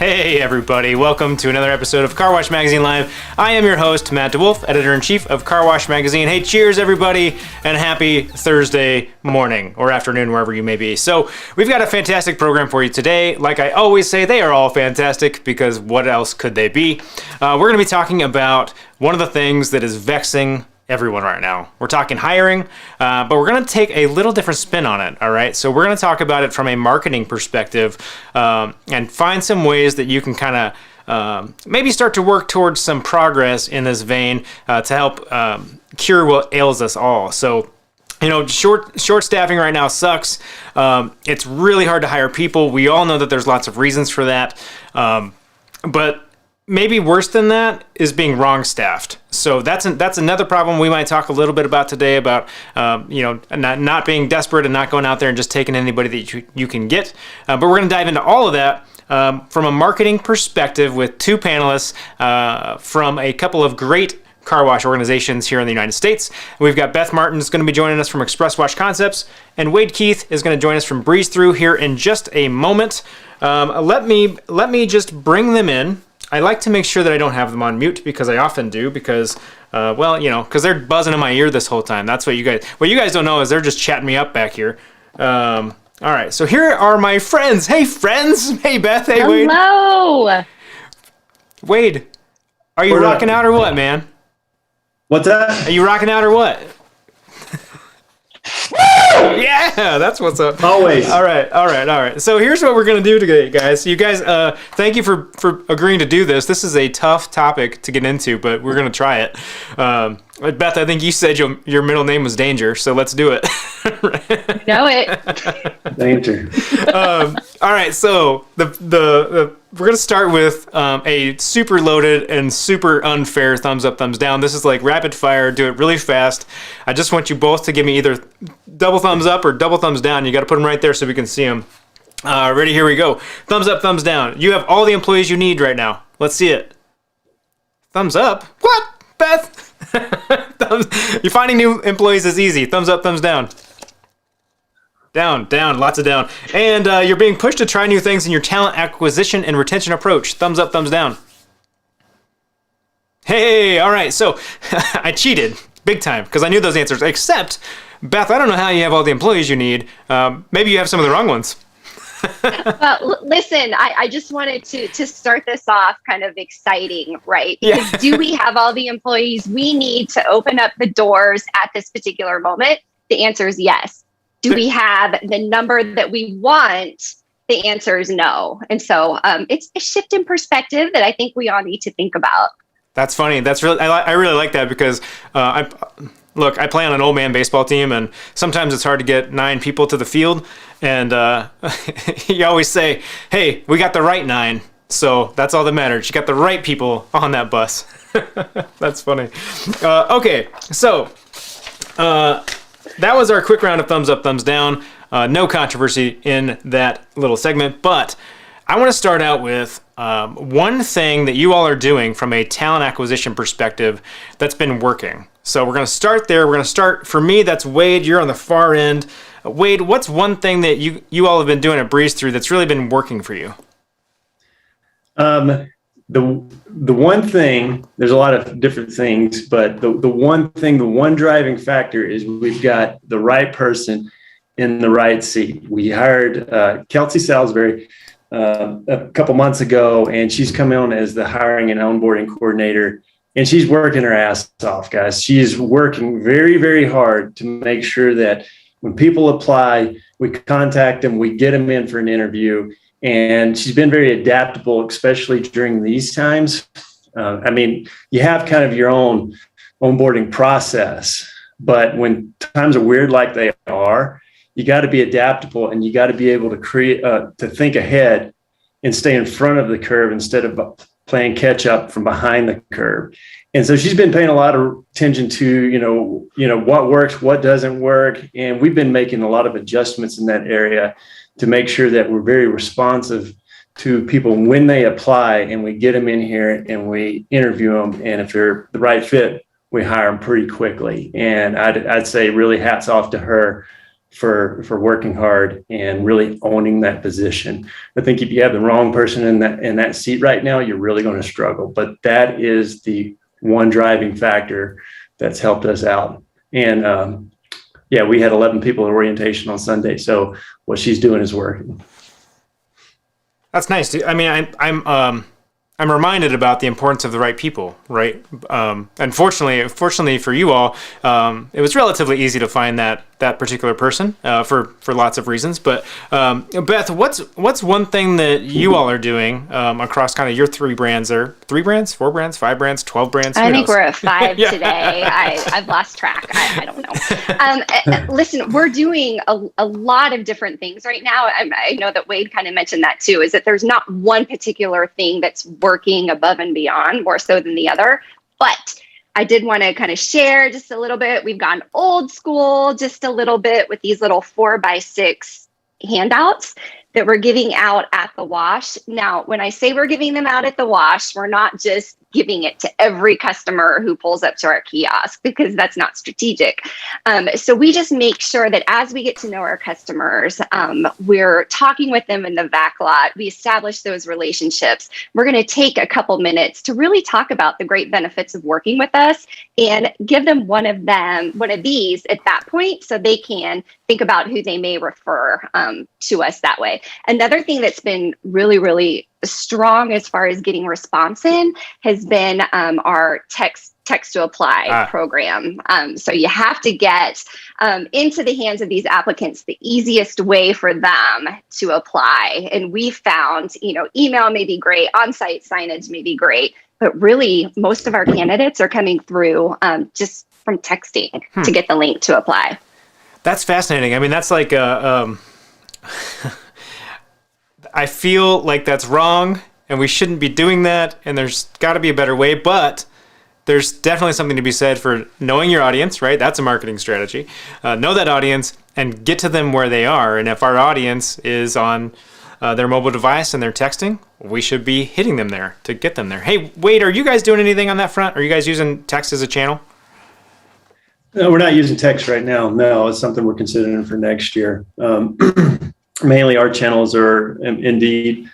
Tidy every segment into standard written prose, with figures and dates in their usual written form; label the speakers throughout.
Speaker 1: Hey everybody, welcome to another episode of Car Wash Magazine Live. I am your host, Matt DeWolf, Editor-in-Chief of Car Wash Magazine. Hey, cheers everybody, and happy Thursday morning or afternoon, wherever you may be. So, we've got a fantastic program for you today. Like I always say, they are all fantastic because what else could they be? We're going to be talking about one of the things that is vexing everyone right now. We're talking hiring, but we're going to take a little different spin on it, all right? So we're going to talk about it from a marketing perspective and find some ways that you can kind of maybe start to work towards some progress in this vein to help cure what ails us all. So, you know, short staffing right now sucks. It's really hard to hire people. We all know that there's lots of reasons for that, but maybe worse than that is being wrong staffed. So that's another problem we might talk a little bit about today about, not being desperate and not going out there and just taking anybody that you can get. But we're going to dive into all of that from a marketing perspective with two panelists from a couple of great car wash organizations here in the United States. We've got Beth Martin is going to be joining us from Express Wash Concepts, and Wade Keith is going to join us from Thru here in just a moment. Let me just bring them in. I like to make sure that I don't have them on mute because I often do because, because they're buzzing in my ear this whole time. That's what you guys don't know is they're just chatting me up back here. All right, so here are my friends. Hey, friends. Hey, Beth. Hey, Wade.
Speaker 2: Hello.
Speaker 1: Wade, are you rocking out or what, man?
Speaker 3: What's that?
Speaker 1: Are you rocking out or what? Yeah, that's what's up.
Speaker 3: Always.
Speaker 1: All right. So here's what we're going to do today, guys. You guys, thank you for agreeing to do this. This is a tough topic to get into, but we're going to try it. Beth, I think you said your middle name was Danger, so let's do it.
Speaker 2: Know it.
Speaker 3: Danger.
Speaker 1: All right, so we're going to start with a super loaded and super unfair thumbs up, thumbs down. This is like rapid fire. Do it really fast. I just want you both to give me either double thumbs up or double thumbs down. You got to put them right there so we can see them. Ready? Here we go. Thumbs up, thumbs down. You have all the employees you need right now. Let's see it. Thumbs up? What, Beth? You're finding new employees is easy. Thumbs up, thumbs down. Down, lots of down. And you're being pushed to try new things in your talent acquisition and retention approach. Thumbs up, thumbs down. Hey, all right. So I cheated big time because I knew those answers. Except, Beth, I don't know how you have all the employees you need. Maybe you have some of the wrong ones.
Speaker 2: Well, listen, I just wanted to start this off kind of exciting, right? Because do we have all the employees we need to open up the doors at this particular moment? The answer is yes. Do we have the number that we want? The answer is no. And so it's a shift in perspective that I think we all need to think about.
Speaker 1: That's funny. That's really I really like that because I play on an old man baseball team, and sometimes it's hard to get 9 people to the field. And you always say, "Hey, we got the right 9." So that's all that matters. You got the right people on that bus. That's funny. Okay, so. That was our quick round of thumbs up, thumbs down. No controversy in that little segment, but I want to start out with one thing that you all are doing from a talent acquisition perspective that's been working. So we're going to start there. We're going to start, for me, that's Wade. You're on the far end. Wade, what's one thing that you all have been doing at Thru that's really been working for you?
Speaker 3: The one thing, there's a lot of different things, but the one driving factor is we've got the right person in the right seat. We hired Kelsey Salisbury a couple months ago, and she's come on as the hiring and onboarding coordinator, and she's working her ass off, guys. She's working very, very hard to make sure that when people apply, we contact them, we get them in for an interview. And she's been very adaptable, especially during these times. You have kind of your own onboarding process, but when times are weird like they are, you got to be adaptable and you got to be able to create, to think ahead and stay in front of the curve instead of playing catch up from behind the curve. And so she's been paying a lot of attention to, what works, what doesn't work. And we've been making a lot of adjustments in that area to make sure that we're very responsive to people when they apply, and we get them in here and we interview them. And if they're the right fit, we hire them pretty quickly. And I'd say really hats off to her for working hard and really owning that position. I think if you have the wrong person in that seat right now, you're really going to struggle. But that is the one driving factor that's helped us out. And we had 11 people at orientation on Sunday. So what she's doing is working.
Speaker 1: That's nice. I mean, I'm reminded about the importance of the right people, right? Fortunately for you all, it was relatively easy to find that particular person for lots of reasons. But Beth, what's one thing that you all are doing across kind of your 3 brands there? 3 brands, 4 brands, 5 brands, 12 brands?
Speaker 2: I think we're at 5 today. I've lost track. I don't know. Listen, we're doing a lot of different things right now. I know that Wade kind of mentioned that too, is that there's not one particular thing that's working above and beyond more so than the other. But I did want to kind of share just a little bit. We've gone old school just a little bit with these little 4x6 handouts that we're giving out at the wash. Now, when I say we're giving them out at the wash, we're not just giving it to every customer who pulls up to our kiosk, because that's not strategic. So we just make sure that as we get to know our customers, we're talking with them in the back lot. We establish those relationships. We're going to take a couple minutes to really talk about the great benefits of working with us and give them one of these at that point, so they can think about who they may refer to us that way. Another thing that's been really, really strong as far as getting response in has been our text to apply program. So you have to get into the hands of these applicants the easiest way for them to apply. And we found, email may be great, on-site signage may be great, but really most of our candidates are coming through just from texting to get the link to apply.
Speaker 1: That's fascinating. I mean, that's like I feel like that's wrong and we shouldn't be doing that, and there's got to be a better way, but there's definitely something to be said for knowing your audience, right? That's a marketing strategy. Know that audience and get to them where they are. And if our audience is on their mobile device and they're texting, we should be hitting them there to get them there. Hey, Wade, are you guys doing anything on that front? Are you guys using text as a channel?
Speaker 3: No, we're not using text right now. No, it's something we're considering for next year. Mainly our channels are Indeed,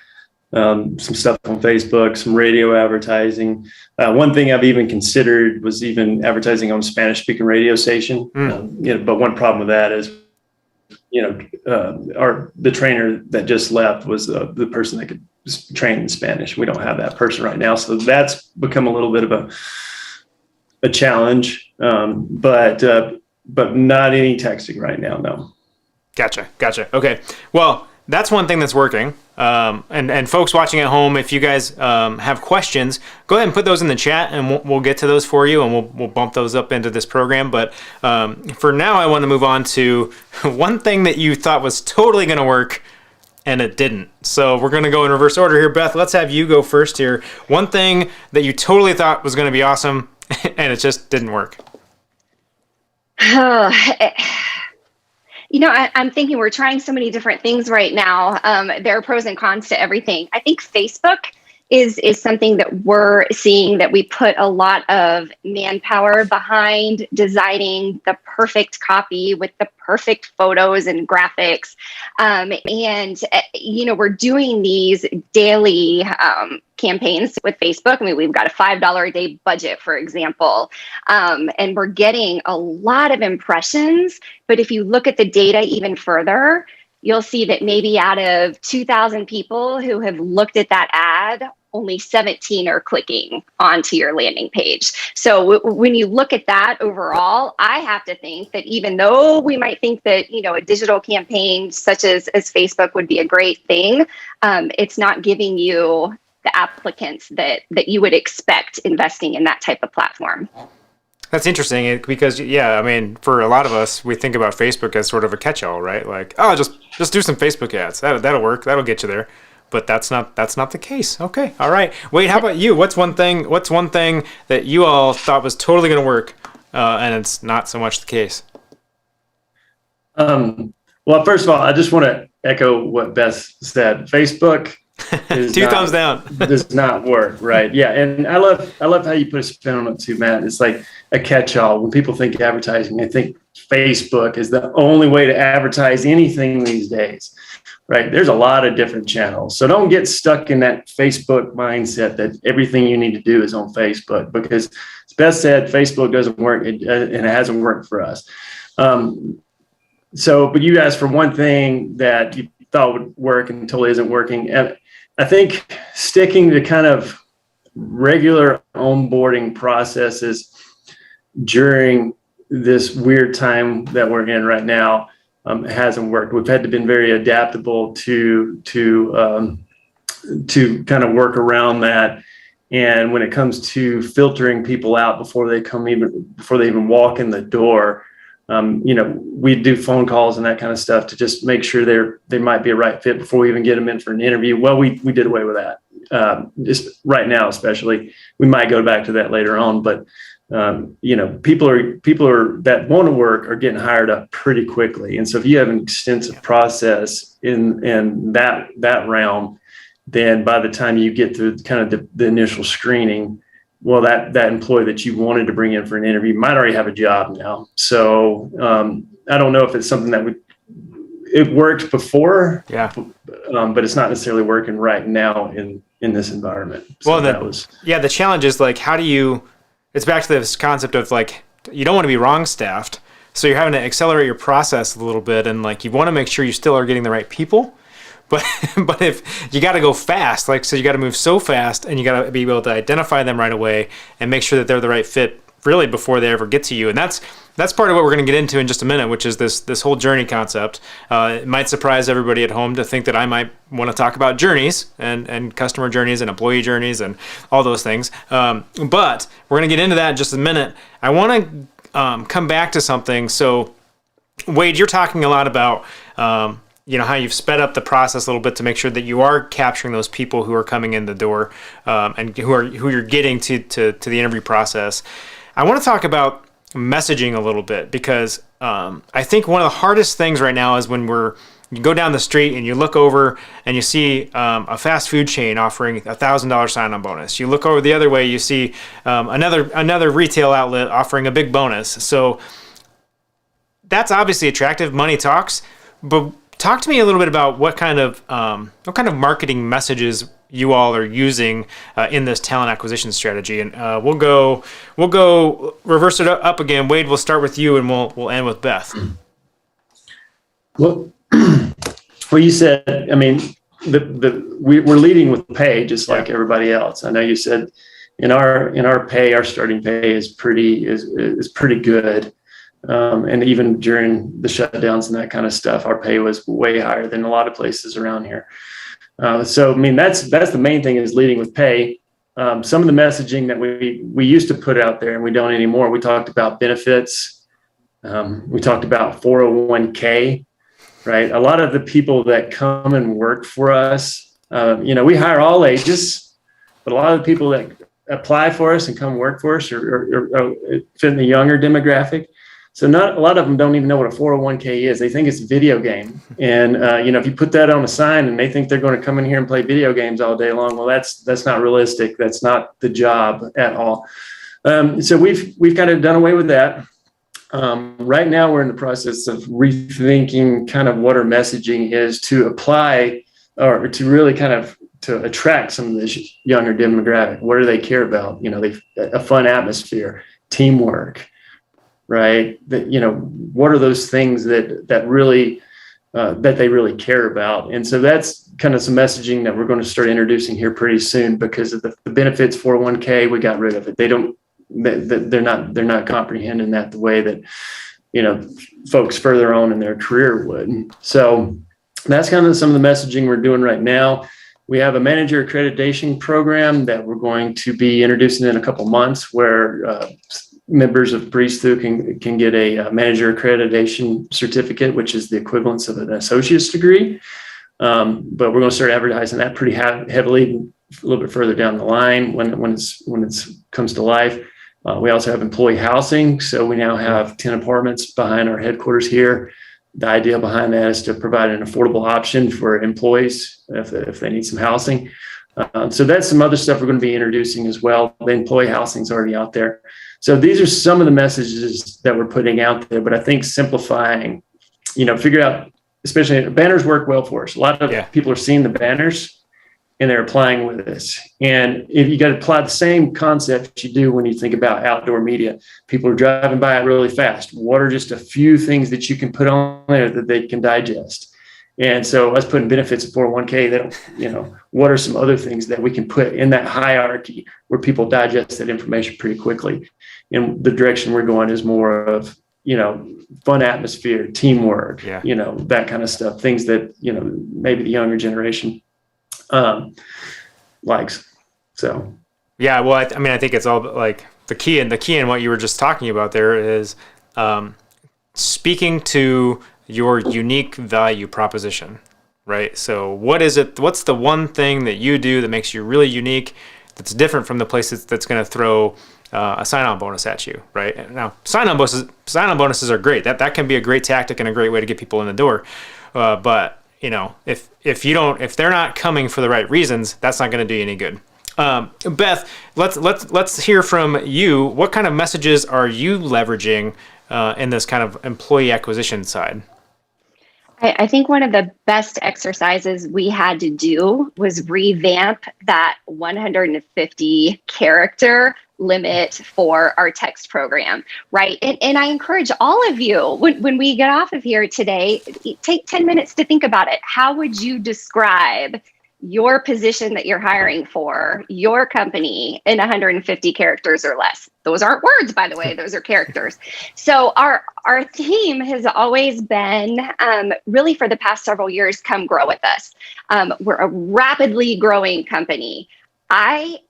Speaker 3: some stuff on Facebook, some radio advertising. One thing I've even considered was even advertising on a Spanish-speaking radio station. But one problem with that is, the trainer that just left was the person that could train in Spanish. We don't have that person right now, so that's become a little bit of a challenge. But not any texting right now. No.
Speaker 1: Gotcha. Okay. Well, that's one thing that's working. And folks watching at home, if you guys have questions, go ahead and put those in the chat, and we'll get to those for you, and we'll bump those up into this program. But for now, I want to move on to one thing that you thought was totally going to work, and it didn't. So we're going to go in reverse order here. Beth, let's have you go first here. One thing that you totally thought was going to be awesome, and it just didn't work.
Speaker 2: I'm thinking we're trying so many different things right now. There are pros and cons to everything. I think Facebook is something that we're seeing that we put a lot of manpower behind designing the perfect copy with the perfect photos and graphics. We're doing these daily campaigns with Facebook. I mean, we've got a $5 a day budget, for example, and we're getting a lot of impressions. But if you look at the data even further, you'll see that maybe out of 2,000 people who have looked at that ad, only 17 are clicking onto your landing page. So when you look at that overall, I have to think that even though we might think that, a digital campaign such as Facebook would be a great thing, it's not giving you the applicants that you would expect investing in that type of platform.
Speaker 1: That's interesting because, for a lot of us, we think about Facebook as sort of a catch-all, right? Like, just do some Facebook ads. That'll work. That'll get you there. But that's not the case. Okay, all right. Wade, how about you? What's one thing that you all thought was totally going to work, and it's not so much the case?
Speaker 3: Well, first of all, I just want to echo what Beth said. Facebook is
Speaker 1: thumbs down.
Speaker 3: Does not work, right? Yeah, and I love how you put a spin on it too, Matt. It's like a catch-all. When people think advertising, they think Facebook is the only way to advertise anything these days, right? There's a lot of different channels. So don't get stuck in that Facebook mindset that everything you need to do is on Facebook, because as Beth said, Facebook doesn't work, and it hasn't worked for us. But you asked for one thing that you thought would work and totally isn't working. And I think sticking to kind of regular onboarding processes during this weird time that we're in right now hasn't worked. We've had to been very adaptable to kind of work around that. And when it comes to filtering people out before they even walk in the door, we do phone calls and that kind of stuff to just make sure they might be a right fit before we even get them in for an interview. Well, we did away with that. Just right now, especially. We might go back to that later on, but people are that want to work are getting hired up pretty quickly. And so if you have an extensive process in that realm, then by the time you get through kind of the initial screening, well, that employee that you wanted to bring in for an interview might already have a job now. So I don't know if it's something that it worked before, but it's not necessarily working right now in this environment. So
Speaker 1: the challenge is like, it's back to this concept of like, you don't want to be wrong staffed. So you're having to accelerate your process a little bit. And like, you want to make sure you still are getting the right people. But if you got to go fast, like, so you got to move so fast, and you got to be able to identify them right away and make sure that they're the right fit really before they ever get to you. And that's part of what we're going to get into in just a minute, which is this whole journey concept. It might surprise everybody at home to think that I might want to talk about journeys and customer journeys and employee journeys and all those things. But we're going to get into that in just a minute. I want to come back to something. So Wade, you're talking a lot about how you've sped up the process a little bit to make sure that you are capturing those people who are coming in the door and who you're getting to the interview process. I want to talk about messaging a little bit, because I think one of the hardest things right now is when you go down the street and you look over and you see a fast food chain offering $1,000 sign-on bonus. You look over the other way, you see another retail outlet offering a big bonus. So that's obviously attractive. Money talks, but talk to me a little bit about what kind of marketing messages you all are using in this talent acquisition strategy. And we'll go reverse it up again. Wade, we'll start with you, and we'll end with Beth.
Speaker 3: Well, you said, I mean, we're leading with pay just like everybody else. I know you said in our pay, our starting pay is pretty good. And even during the shutdowns and that kind of stuff, our pay was way higher than a lot of places around here. So, I mean, that's the main thing, is leading with pay. Some of the messaging that we used to put out there and we don't anymore. We talked about benefits. We talked about 401k, right? A lot of the people that come and work for us, we hire all ages, but a lot of the people that apply for us and come work for us are fit in the younger demographic. So not a lot of them don't even know what a 401k is. They think it's a video game. And, if you put that on a sign and they think they're going to come in here and play video games all day long, well, that's not realistic. That's not the job at all. So we've kind of done away with that. Right now we're in the process of rethinking kind of what our messaging is to apply, or to really kind of to attract some of this younger demographic. What do they care about? A fun atmosphere, teamwork. Right. What are those things that really that they really care about? And so that's kind of some messaging that we're going to start introducing here pretty soon, because of the benefits 401k, we got rid of it. They're not comprehending that the way that, folks further on in their career would. So that's kind of some of the messaging we're doing right now. We have a manager accreditation program that we're going to be introducing in a couple months, where members of Thru can get a manager accreditation certificate, which is the equivalence of an associate's degree. But we're going to start advertising that pretty heavily a little bit further down the line when it comes to life. We also have employee housing. So we now have 10 apartments behind our headquarters here. The idea behind that is to provide an affordable option for employees if they need some housing. So that's some other stuff we're going to be introducing as well. The employee housing is already out there. So these are some of the messages that we're putting out there, but I think simplifying, figure out, especially banners work well for us. A lot of people are seeing the banners and they're applying with us. And if you got to apply the same concept you do when you think about outdoor media, people are driving by it really fast. What are just a few things that you can put on there that they can digest? And so us putting benefits of 401k, what are some other things that we can put in that hierarchy where people digest that information pretty quickly? And the direction we're going is more of, fun atmosphere, teamwork, that kind of stuff, things that, maybe the younger generation likes. So.
Speaker 1: Yeah. Well, I think it's all like the key in what you were just talking about there is speaking to your unique value proposition, right? So what is it? What's the one thing that you do that makes you really unique, that's different from the place that's going to throw a sign-on bonus at you, right? Now, sign-on bonuses are great. That can be a great tactic and a great way to get people in the door. But if they're not coming for the right reasons, that's not going to do you any good. Beth, let's hear from you. What kind of messages are you leveraging in this kind of employee acquisition side?
Speaker 2: I think one of the best exercises we had to do was revamp that 150 character limit for our text program, right? And I encourage all of you, when we get off of here today, take 10 minutes to think about it. How would you describe your position that you're hiring for, your company, in 150 characters or less? Those aren't words, by the way, those are characters. So our theme has always been, really for the past several years, come grow with us. We're a rapidly growing company. I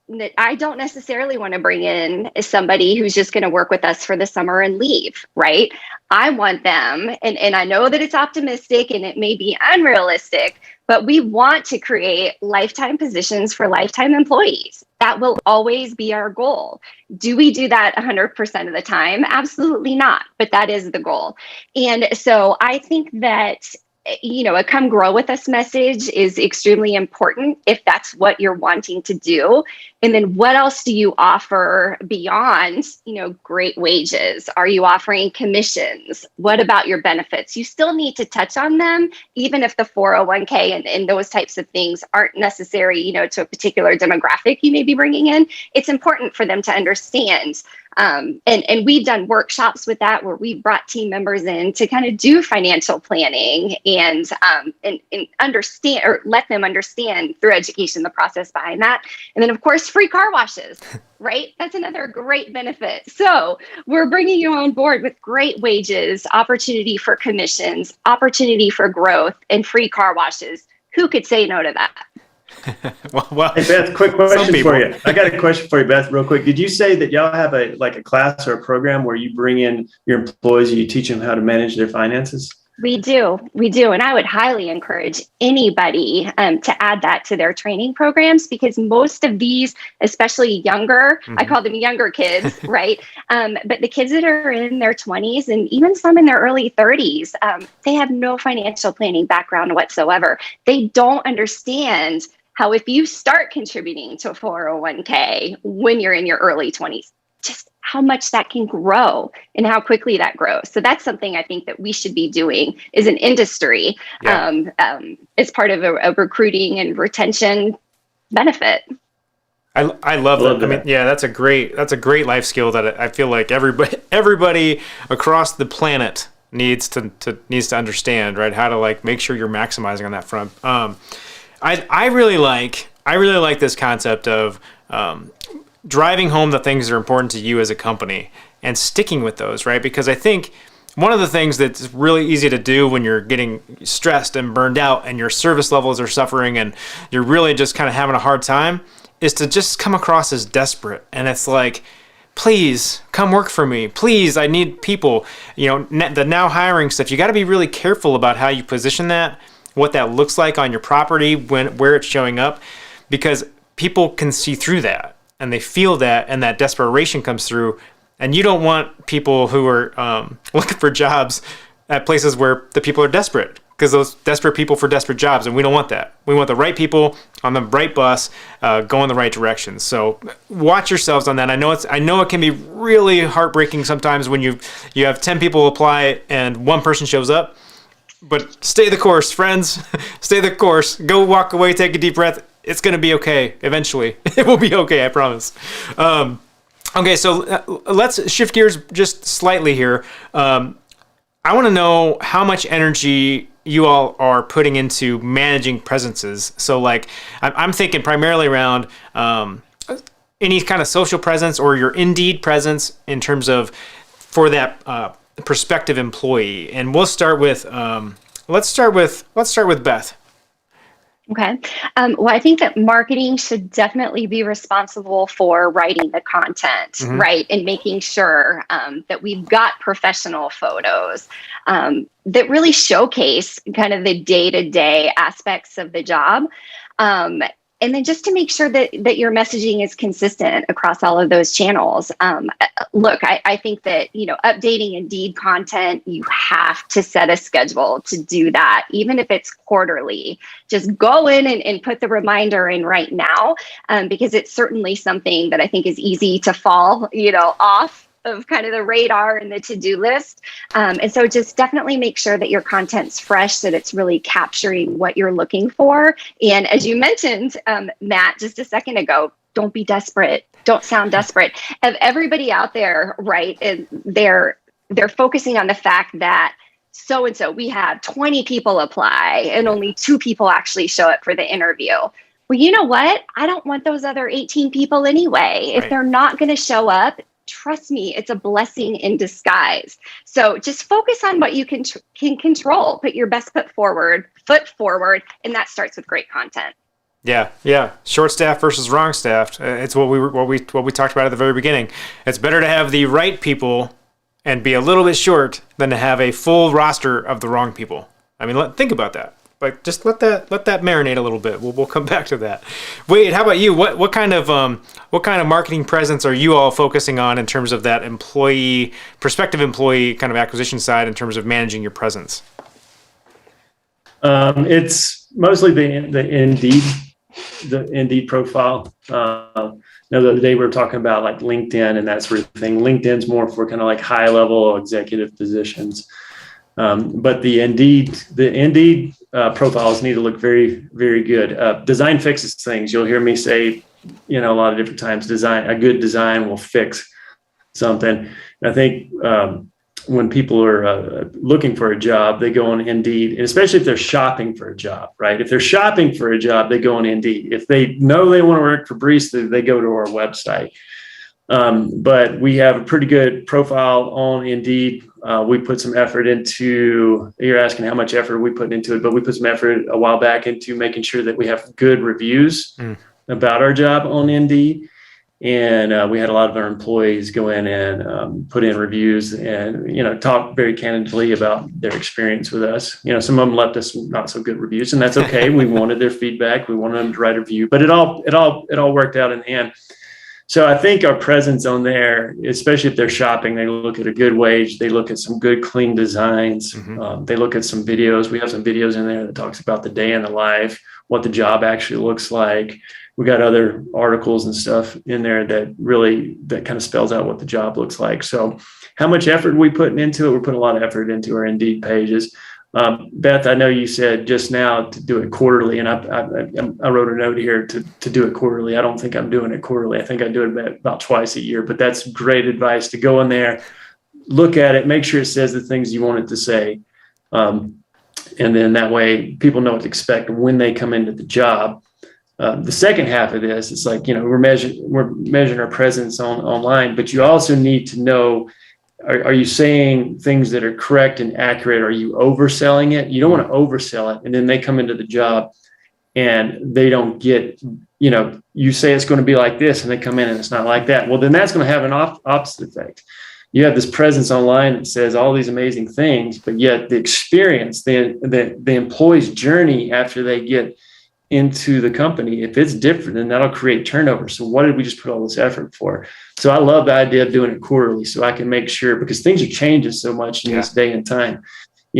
Speaker 2: don't necessarily want to bring in somebody who's just going to work with us for the summer and leave, right? I want them, and I know that it's optimistic and it may be unrealistic, but we want to create lifetime positions for lifetime employees. That will always be our goal. Do we do that 100% of the time? Absolutely not, but that is the goal. And so I think that a come grow with us message is extremely important if that's what you're wanting to do. And then what else do you offer beyond, great wages? Are you offering commissions? What about your benefits? You still need to touch on them, even if the 401k and those types of things aren't necessary, to a particular demographic you may be bringing in. It's important for them to understand. And we've done workshops with that where we've brought team members in to kind of do financial planning and understand, or let them understand through education the process behind that. And then, of course, free car washes, right? That's another great benefit. So we're bringing you on board with great wages, opportunity for commissions, opportunity for growth, and free car washes. Who could say no to that?
Speaker 3: well, hey Beth, quick question for you. I got a question for you, Beth, real quick. Did you say that y'all have a class or a program where you bring in your employees and you teach them how to manage their finances?
Speaker 2: We do. And I would highly encourage anybody to add that to their training programs, because most of these, especially younger, I call them younger kids, right? But the kids that are in their 20s and even some in their early 30s, they have no financial planning background whatsoever. They don't understand how if you start contributing to a 401k when you're in your early 20s, just how much that can grow and how quickly that grows. So that's something I think that we should be doing as an industry, as part of a recruiting and retention benefit.
Speaker 1: I love that. I mean, that's a great life skill that I feel like everybody across the planet needs to understand, right? How to make sure you're maximizing on that front. I really like this concept of driving home the things that are important to you as a company and sticking with those, right? Because I think one of the things that's really easy to do when you're getting stressed and burned out and your service levels are suffering and you're really just kind of having a hard time is to just come across as desperate. And it's like, please come work for me. Please, I need people. The now hiring stuff, you got to be really careful about how you position that, what that looks like on your property, where it's showing up, because people can see through that. And they feel that, and that desperation comes through. And you don't want people who are looking for jobs at places where the people are desperate, because those desperate people for desperate jobs, and we don't want that. We want the right people on the right bus, going the right direction. So watch yourselves on that. I know it can be really heartbreaking sometimes when you have 10 people apply and one person shows up. But stay the course, friends. Stay the course. Go walk away, take a deep breath. It's going to be okay eventually. It will be okay, I promise. Okay, so let's shift gears just slightly here. I want to know how much energy you all are putting into managing presences. So like, I'm thinking primarily around any kind of social presence or your Indeed presence in terms of for that prospective employee. And we'll start with let's start with Beth.
Speaker 2: Okay. Well, I think that marketing should definitely be responsible for writing the content, right? And making sure that we've got professional photos that really showcase kind of the day-to-day aspects of the job. And then just to make sure that your messaging is consistent across all of those channels. Look, I think that, updating Indeed content, you have to set a schedule to do that, even if it's quarterly. Just go in and put the reminder in right now, because it's certainly something that I think is easy to fall, off of kind of the radar and the to-do list. And so just definitely make sure that your content's fresh, that it's really capturing what you're looking for. And as you mentioned, Matt, just a second ago, don't be desperate. Don't sound desperate. Of everybody out there, right, and they're focusing on the fact that so-and-so, we had 20 people apply and only 2 people actually show up for the interview. Well, you know what? I don't want those other 18 people anyway. If they're not going to show up, trust me, it's a blessing in disguise. So just focus on what you can control. Put your best foot forward, and that starts with great content.
Speaker 1: Yeah. Short staff versus wrong staffed. It's what we talked about at the very beginning. It's better to have the right people and be a little bit short than to have a full roster of the wrong people. I mean, think about that. But just let that marinate a little bit. We'll come back to that. Wade, how about you? What kind of marketing presence are you all focusing on in terms of that prospective employee kind of acquisition side in terms of managing your presence?
Speaker 3: It's mostly the Indeed profile. The other day we were talking about like LinkedIn and that sort of thing. LinkedIn's more for kind of like high level executive positions. But the Indeed profiles need to look very, very good. Design fixes things. You'll hear me say, a lot of different times, a good design will fix something. And I think when people are looking for a job, they go on Indeed, and especially if they're shopping for a job, right? If they're shopping for a job, they go on Indeed. If they know they want to work for Barista, they go to our website. But we have a pretty good profile on Indeed. We put some effort into, you're asking how much effort we put into it, but we put some effort a while back into making sure that we have good reviews about our job on Indeed. And we had a lot of our employees go in and put in reviews and, talk very candidly about their experience with us. Some of them left us not so good reviews, and that's okay. We wanted their feedback. We wanted them to write a review, but it all worked out in the end. So I think our presence on there, especially if they're shopping, they look at a good wage. They look at some good, clean designs. They look at some videos. We have some videos in there that talks about the day in the life, what the job actually looks like. We got other articles and stuff in there that kind of spells out what the job looks like. So how much effort are we putting into it? We're putting a lot of effort into our Indeed pages. Beth, I know you said just now to do it quarterly, and I wrote a note here to do it quarterly. I don't think I'm doing it quarterly. I think I do it about twice a year, but that's great advice to go in there, look at it, make sure it says the things you want it to say. And then that way people know what to expect when they come into the job. The second half of this, it's like, we're measuring our presence online, but you also need to know, are you saying things that are correct and accurate? Are you overselling it? You don't want to oversell it. And then they come into the job and they don't get, you say it's going to be like this and they come in and it's not like that. Well, then that's going to have an opposite effect. You have this presence online that says all these amazing things, but yet the experience, the employee's journey after they get into the company, if it's different, then that'll create turnover. So what did we just put all this effort for? So I love the idea of doing it quarterly so I can make sure, because things are changing so much in this day and time.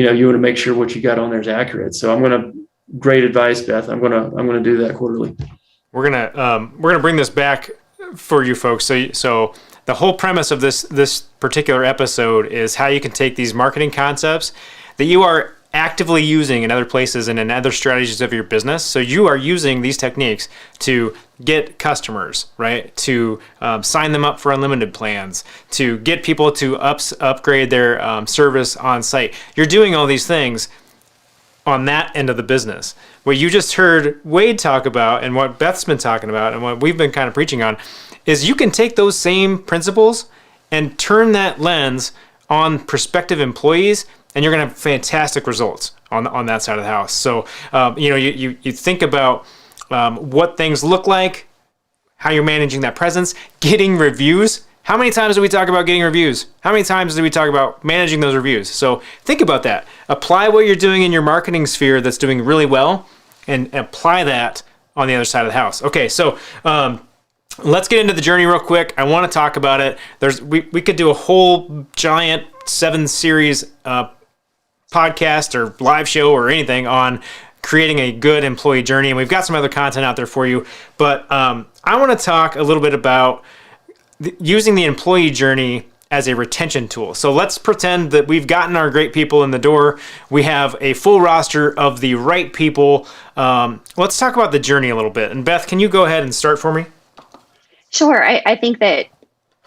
Speaker 3: you want to make sure what you got on there is accurate. So great advice, Beth. I'm gonna do that quarterly.
Speaker 1: We're gonna bring this back for you folks. So the whole premise of this particular episode is how you can take these marketing concepts that you are actively using in other places and in other strategies of your business. So you are using these techniques to get customers, right? To sign them up for unlimited plans, to get people to upgrade their service on site. You're doing all these things on that end of the business. What you just heard Wade talk about, and what Beth's been talking about, and what we've been kind of preaching on, is you can take those same principles and turn that lens on prospective employees, and you're going to have fantastic results on that side of the house. So, you think about what things look like, how you're managing that presence, getting reviews. How many times do we talk about getting reviews? How many times do we talk about managing those reviews? So think about that. Apply what you're doing in your marketing sphere that's doing really well, and apply that on the other side of the house. Okay, so let's get into the journey real quick. I want to talk about it. We could do a whole giant 7-series podcast or live show or anything on creating a good employee journey, and we've got some other content out there for you. But I want to talk a little bit about using the employee journey as a retention tool. So let's pretend that we've gotten our great people in the door. We have a full roster of the right people. Let's talk about the journey a little bit. And Beth, can you go ahead and start for me?
Speaker 2: Sure. I think that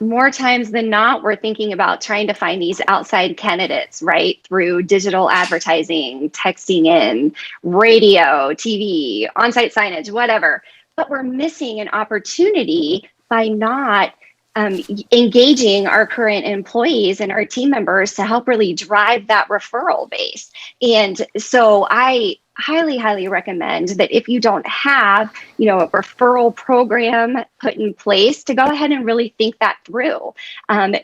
Speaker 2: more times than not, we're thinking about trying to find these outside candidates, right? Through digital advertising, texting in, radio, TV, on-site signage, whatever. But we're missing an opportunity by not engaging our current employees and our team members to help really drive that referral base. And so I highly recommend that if you don't have, a referral program put in place, to go ahead and really think that through. And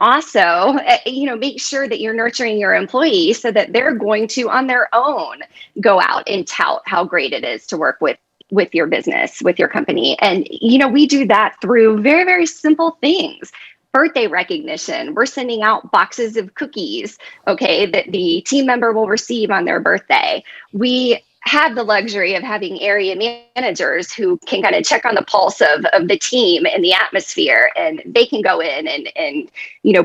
Speaker 2: also, make sure that you're nurturing your employees so that they're going to, on their own, go out and tout how great it is to work with your business, with your company. And, we do that through very, very simple things. Birthday recognition. We're sending out boxes of cookies, okay, that the team member will receive on their birthday. We have the luxury of having area managers who can kind of check on the pulse of the team and the atmosphere, and they can go in and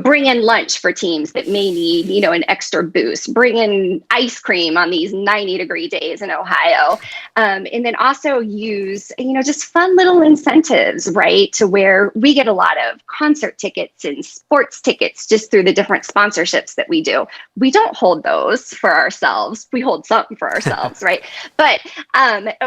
Speaker 2: bring in lunch for teams that may need an extra boost, bring in ice cream on these 90-degree days in Ohio, and then also use just fun little incentives, right, to where we get a lot of concert tickets and sports tickets just through the different sponsorships that we do. We don't hold those for ourselves. We hold some for ourselves, right? But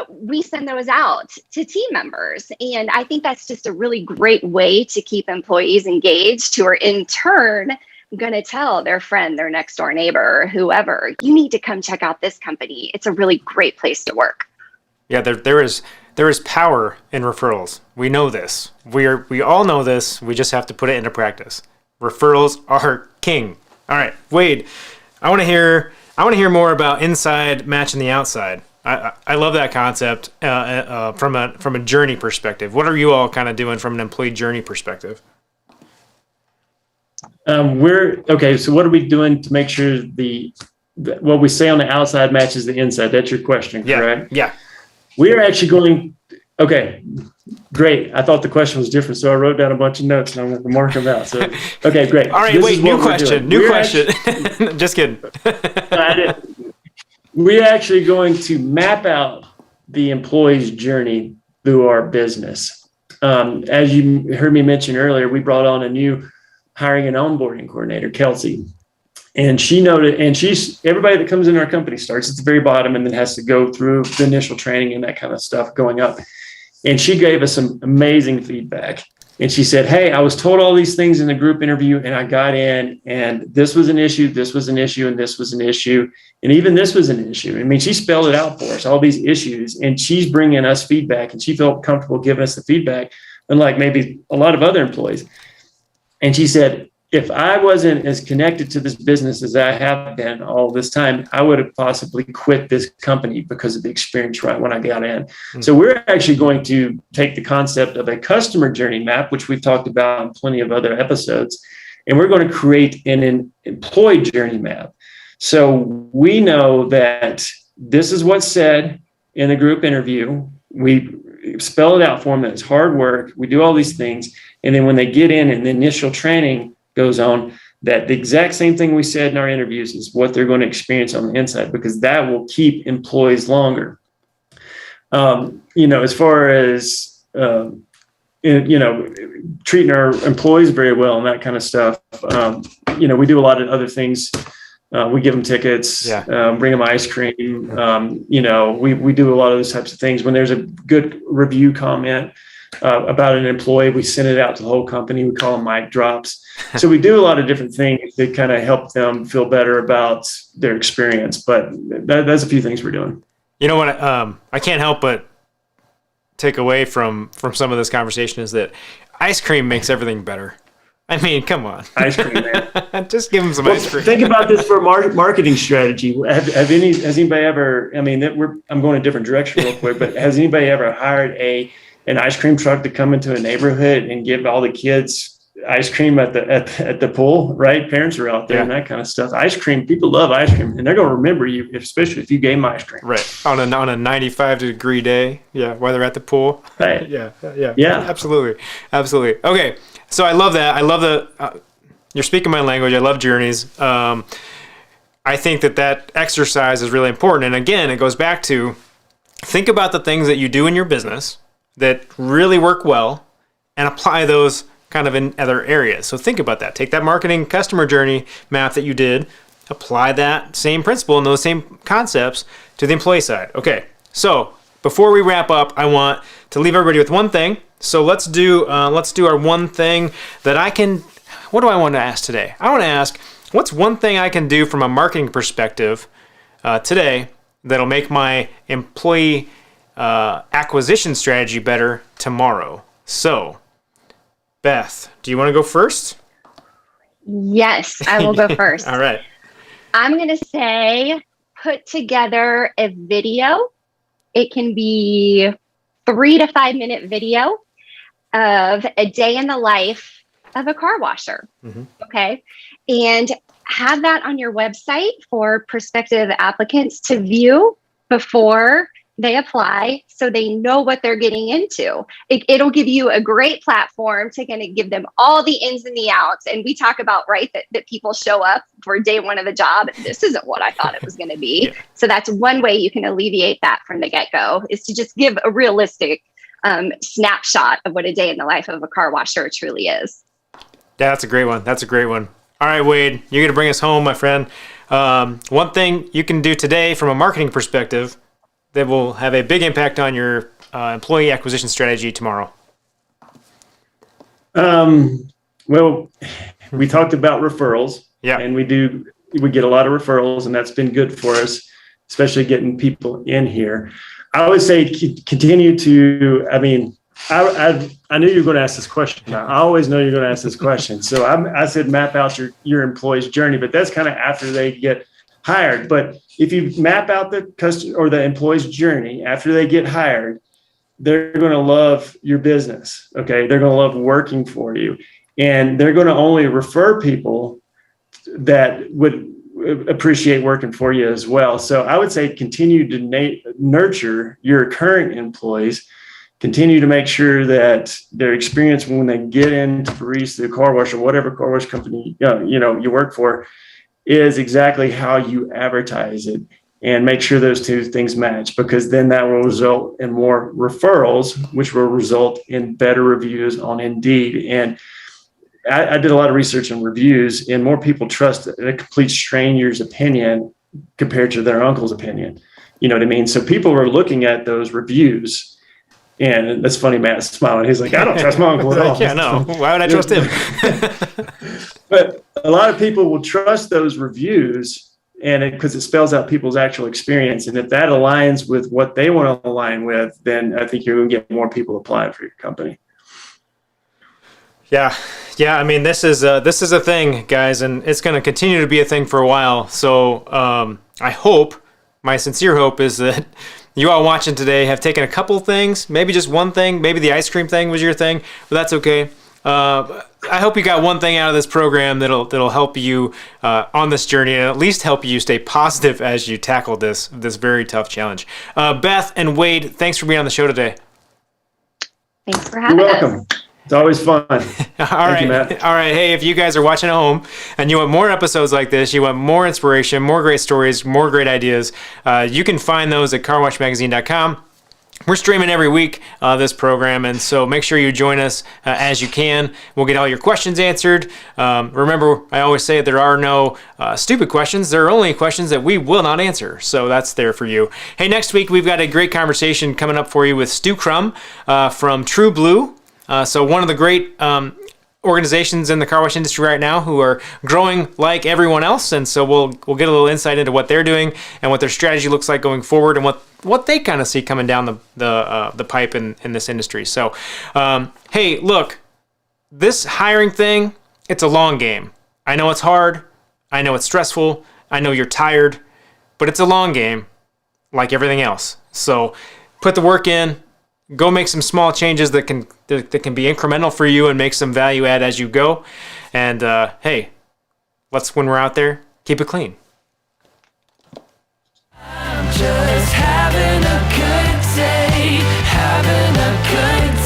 Speaker 2: we send those out to team members. And I think that's just a really great way to keep employees engaged, who are in turn going to tell their friend, their next door neighbor, whoever, you need to come check out this company. It's a really great place to work. Yeah,
Speaker 1: there is power in referrals. We know this. We all know this. We just have to put it into practice. Referrals are king. All right, Wade, I want to hear more about inside matching the outside. I love that concept from a journey perspective. What are you all kind of doing from an employee journey perspective?
Speaker 3: So what are we doing to make sure what we say on the outside matches the inside? That's your question, correct?
Speaker 1: Yeah.
Speaker 3: We're actually going, okay, great. I thought the question was different, so I wrote down a bunch of notes and I'm going to mark them out. So, okay, great.
Speaker 1: All right, new question. Just kidding.
Speaker 3: We're actually going to map out the employee's journey through our business. As you heard me mention earlier, we brought on a new hiring and onboarding coordinator, Kelsey. And she noted, and everybody that comes in our company starts at the very bottom and then has to go through the initial training and that kind of stuff going up. And she gave us some amazing feedback. And she said, hey, I was told all these things in the group interview and I got in and this was an issue, this was an issue, and this was an issue. And even this was an issue. I mean, she spelled it out for us, all these issues, and she's bringing us feedback and she felt comfortable giving us the feedback, unlike maybe a lot of other employees. And she said, if I wasn't as connected to this business as I have been all this time, I would have possibly quit this company because of the experience right when I got in. Mm-hmm. So we're actually going to take the concept of a customer journey map, which we've talked about in plenty of other episodes, and we're going to create an employee journey map. So we know that this is what's said in the group interview. We spell it out for them that it's hard work. We do all these things. And then when they get in and the initial training goes on, that the exact same thing we said in our interviews is what they're going to experience on the inside, because that will keep employees longer. As far as, treating our employees very well and that kind of stuff, we do a lot of other things. We give them tickets, bring them ice cream. We do a lot of those types of things. When there's a good review comment about an employee, we send it out to the whole company. We call them mic drops. So we do a lot of different things that kind of help them feel better about their experience. But that's a few things we're doing.
Speaker 1: You know what? I can't help but take away from some of this conversation is that ice cream makes everything better. I mean, come on.
Speaker 3: Ice cream, man.
Speaker 1: Just give them some ice cream.
Speaker 3: Think about this for a marketing strategy. Has anybody ever, I'm going a different direction real quick, but has anybody ever hired an ice cream truck to come into a neighborhood and give all the kids ice cream at the pool, right? Parents are out there and that kind of stuff. Ice cream, people love ice cream, and they're going to remember you, especially if you gave them ice cream.
Speaker 1: Right. On a 95-degree day. Yeah. While they're at the pool.
Speaker 3: Right.
Speaker 1: Yeah. Absolutely. Okay. So I love that. I love you're speaking my language. I love journeys. I think that exercise is really important. And again, it goes back to think about the things that you do in your business that really work well and apply those kind of in other areas. So think about that. Take that marketing customer journey map that you did, apply that same principle and those same concepts to the employee side. Okay. So before we wrap up, I want to leave everybody with one thing. So let's do our one thing that I can. What do I want to ask today? I want to ask, what's one thing I can do from a marketing perspective today that'll make my employee acquisition strategy better tomorrow? So, Beth, do you want to go first?
Speaker 2: Yes, I will go first.
Speaker 1: All right.
Speaker 2: I'm going to say put together a video. It can be 3 to 5 minute video of a day in the life of a car washer. Mm-hmm. Okay. And have that on your website for prospective applicants to view before they apply, so they know what they're getting into. It'll give you a great platform to kind of give them all the ins and the outs. And we talk about, right, that people show up for day one of the job. This isn't what I thought it was going to be. Yeah. So that's one way you can alleviate that from the get-go, is to just give a realistic snapshot of what a day in the life of a car washer truly is.
Speaker 1: Yeah, that's a great one. All right, Wade, you're going to bring us home, my friend. One thing you can do today from a marketing perspective that will have a big impact on your employee acquisition strategy tomorrow.
Speaker 3: Well, we talked about referrals. Yeah. And we get a lot of referrals, and that's been good for us, especially getting people in here. I would say continue to, I knew you were going to ask this question. I always know you're going to ask this question. So I said map out your employee's journey, but that's kind of after they get hired. But if you map out the customer or the employee's journey after they get hired, they're going to love your business. Okay. They're going to love working for you, and they're going to only refer people that would appreciate working for you as well. So I would say continue to nurture your current employees, continue to make sure that their experience when they get into barista, the car wash, or whatever car wash company you work for, is exactly how you advertise it, and make sure those two things match, because then that will result in more referrals, which will result in better reviews on Indeed. And I did a lot of research on reviews, and more people trust a complete stranger's opinion compared to their uncle's opinion. You know what I mean? So people are looking at those reviews, and that's funny. Matt's smiling. He's like, I don't trust my uncle at all.
Speaker 1: Yeah, no. Why would I trust him?
Speaker 3: But a lot of people will trust those reviews, and because it spells out people's actual experience. And if that aligns with what they want to align with, then I think you're going to get more people applying for your company.
Speaker 1: Yeah. I mean, this is a thing, guys, and it's going to continue to be a thing for a while. So I hope, my sincere hope is that you all watching today have taken a couple things, maybe just one thing, maybe the ice cream thing was your thing, but that's okay. I hope you got one thing out of this program that'll help you on this journey, and at least help you stay positive as you tackle this very tough challenge. Beth and Wade, thanks for being on the show today.
Speaker 2: Thanks for having
Speaker 3: You're
Speaker 2: us.
Speaker 3: welcome. It's always fun.
Speaker 1: Thank
Speaker 3: you, Matt.
Speaker 1: All right. Hey, if you guys are watching at home and you want more episodes like this, you want more inspiration, more great stories, more great ideas, you can find those at carwashmagazine.com. We're streaming every week this program, and so make sure you join us as you can. We'll get all your questions answered. Remember, I always say there are no stupid questions. There are only questions that we will not answer, so that's there for you. Hey, next week we've got a great conversation coming up for you with Stu Crum from True Blue. So one of the great organizations in the car wash industry right now who are growing like everyone else, and so we'll get a little insight into what they're doing and what their strategy looks like going forward, and what they kind of see coming down the pipe in this industry. So, hey, look, this hiring thing, it's a long game. I know it's hard. I know it's stressful. I know you're tired, but it's a long game, like everything else. So, put the work in. Go make some small changes that can be incremental for you and make some value add as you go. And hey, when we're out there, keep it clean.
Speaker 4: I'm just having a good day, having a good